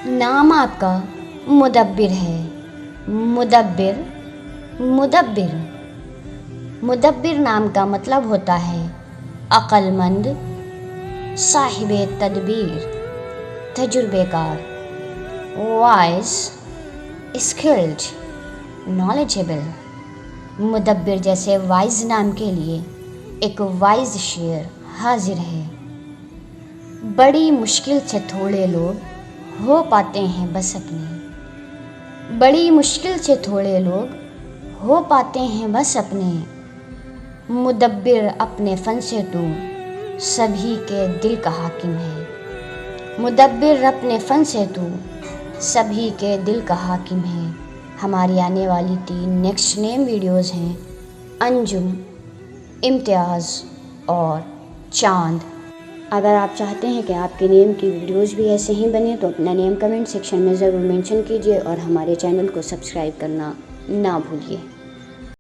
نام آپ کا مدبر ہے۔ مدبر مدبر مدبر نام کا مطلب ہوتا ہے عقل مند، صاحب تدبیر، تجربے کار، وائز، اسکلڈ، نالجبل۔ مدبر جیسے وائز نام کے لیے ایک وائز شعر حاضر ہے۔ بڑی مشکل سے تھوڑے لوگ ہو پاتے ہیں بس اپنے، بڑی مشکل سے تھوڑے لوگ ہو پاتے ہیں بس اپنے۔ مدبر اپنے فن سے تو سبھی کے دل کا حاکم ہے۔ مدبر اپنے فن سے تو سبھی کے دل کا حاکم ہے۔ ہماری آنے والی 3 نیکسٹ نیم ویڈیوز ہیں انجم، امتیاز اور چاند۔ اگر آپ چاہتے ہیں کہ آپ کے نیم کی ویڈیوز بھی ایسے ہی بنیں تو اپنا نیم کمنٹ سیکشن میں ضرور مینشن کیجیے اور ہمارے چینل کو سبسکرائب کرنا نہ بھولیے۔